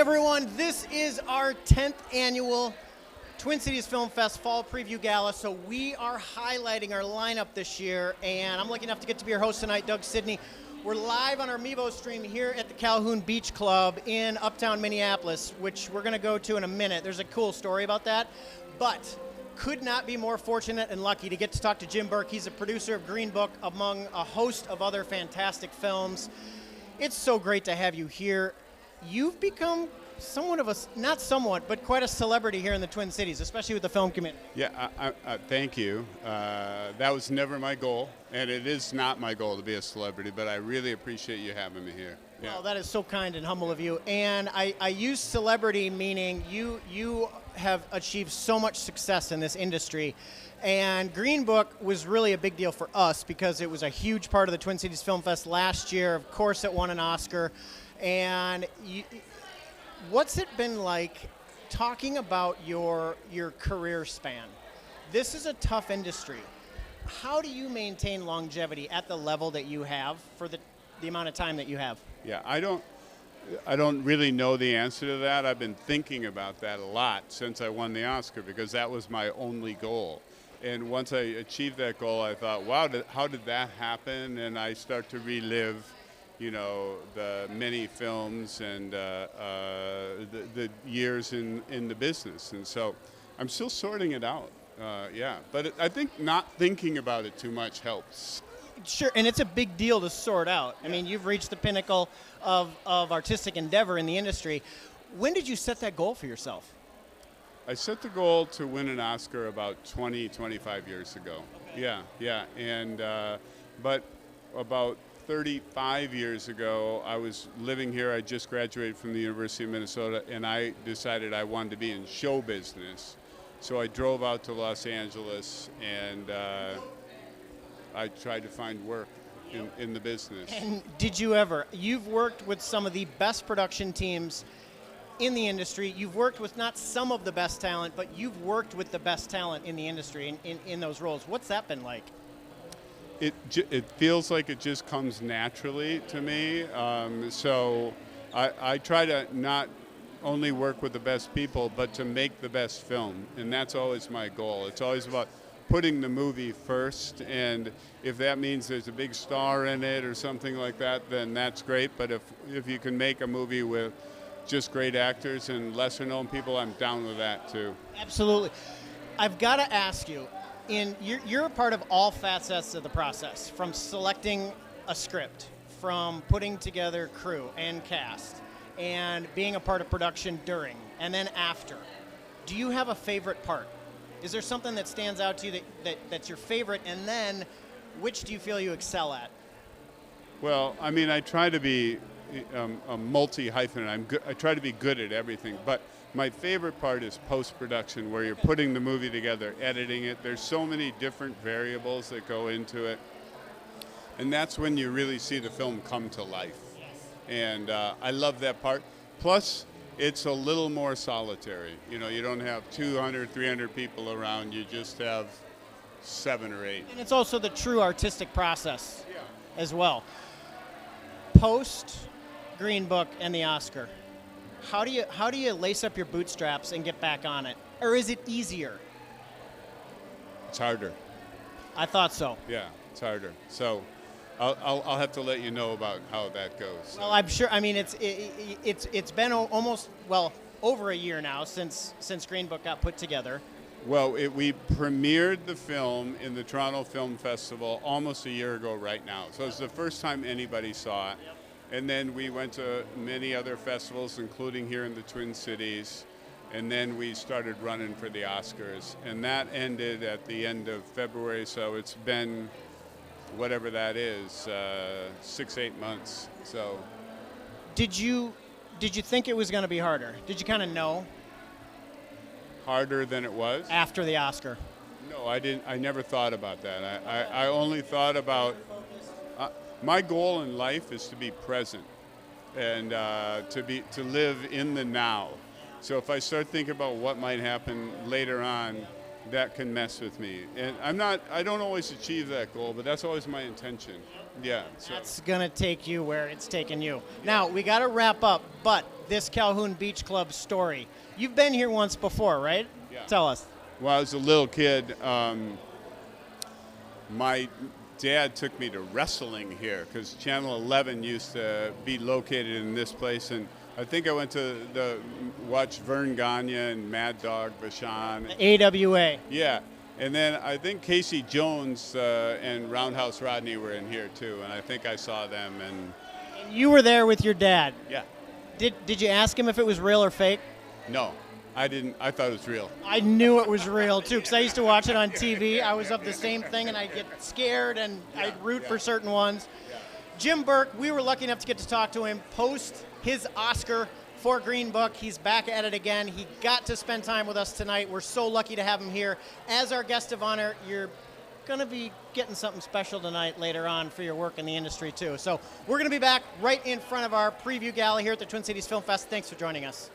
everyone, this is our 10th annual Twin Cities Film Fest Fall Preview Gala. So we are highlighting our lineup this year, and I'm lucky enough to get to be your host tonight, Doug Sidney. We're live on our Mevo stream here at the Calhoun Beach Club in Uptown Minneapolis, which we're going to go to in a minute. There's a cool story about that, but could not be more fortunate and lucky to get to talk to Jim Burke. He's a producer of Green Book, among a host of other fantastic films. It's so great to have you here. You've become somewhat of a, not somewhat, but quite a celebrity here in the Twin Cities, especially with the film community. Yeah, thank you. That was never my goal, and it is not my goal to be a celebrity, but I really appreciate you having me here. Yeah. Well, that is so kind and humble of you. And I use celebrity meaning you have achieved so much success in this industry. And Green Book was really a big deal for us because it was a huge part of the Twin Cities Film Fest last year. Of course, it won an Oscar. And what's it been like talking about your career span? This is a tough industry. How do you maintain longevity at the level that you have for the amount of time that you have? Yeah, I don't really know the answer to that. I've been thinking about that a lot since I won the Oscar because that was my only goal. And once I achieved that goal, I thought, wow, how did that happen? And I start to relive, you know, the many films and the years in the business. And so I'm still sorting it out, yeah. But I think not thinking about it too much helps. Sure, and it's a big deal to sort out. I mean, you've reached the pinnacle of artistic endeavor in the industry. When did you set that goal for yourself? I set the goal to win an Oscar about 25 years ago. Okay. Yeah. And, but about 35 years ago, I was living here. I just graduated from the University of Minnesota, and I decided I wanted to be in show business. So I drove out to Los Angeles, and I tried to find work in the business. And did you ever? You've worked with some of the best production teams in the industry. You've worked with not some of the best talent, but you've worked with the best talent in the industry in those roles. What's that been like? It feels like it just comes naturally to me. So I try to not only work with the best people, but to make the best film. And that's always my goal. It's always about putting the movie first. And if that means there's a big star in it or something like that, then that's great. But if you can make a movie with just great actors and lesser known people, I'm down with that too. Absolutely. I've got to ask you, you're a part of all facets of the process, from selecting a script, from putting together crew and cast, and being a part of production during and then after. Do you have a favorite part? Is there something that stands out to you that's your favorite, and then which do you feel you excel at? Well, I mean, I try to be a multi-hyphenate. I try to be good at everything, but my favorite part is post-production, where you're putting the movie together, editing it. There's so many different variables that go into it, and that's when you really see the film come to life. And I love that part. Plus, it's a little more solitary. You know, you don't have 200, 300 people around. You just have 7 or 8. And it's also the true artistic process as well. Post Green Book and the Oscar, how do you lace up your bootstraps and get back on it? Or is it easier? It's harder. I thought so. Yeah, it's harder. So I'll have to let you know about how that goes. Well, I'm sure. I mean, it's been almost, well, over a year now since Green Book got put together. Well, we premiered the film in the Toronto Film Festival almost a year ago right now. So it's the first time anybody saw it. And then we went to many other festivals, including here in the Twin Cities. And then we started running for the Oscars. And that ended at the end of February, so it's been whatever that is, 6-8 months. So, did you think it was going to be harder? Did you kind of know? Harder than it was? After the Oscar. No, I didn't. I never thought about that. I only thought about my goal in life is to be present and to live in the now. So if I start thinking about what might happen later on, that can mess with me. And I don't always achieve that goal, but that's always my intention. Yeah. So. That's going to take you where it's taken you. Now, we got to wrap up, but this Calhoun Beach Club story. You've been here once before, right? Yeah. Tell us. When I was a little kid, my dad took me to wrestling here because Channel 11 used to be located in this place, and I think I went to watch Vern Gagne and Mad Dog Vachon. AWA. Yeah, and then I think Casey Jones and Roundhouse Rodney were in here too, and I think I saw them. And you were there with your dad. Yeah. Did you ask him if it was real or fake? No, I didn't. I thought it was real. I knew it was real too, because I used to watch it on TV. I was of the same thing, and I'd get scared, and I'd root for certain ones. Yeah. Jim Burke, we were lucky enough to get to talk to him post his Oscar for Green Book. He's back at it again. He got to spend time with us tonight. We're so lucky to have him here as our guest of honor. You're going to be getting something special tonight later on for your work in the industry too. So we're going to be back right in front of our preview gala here at the Twin Cities Film Fest. Thanks for joining us.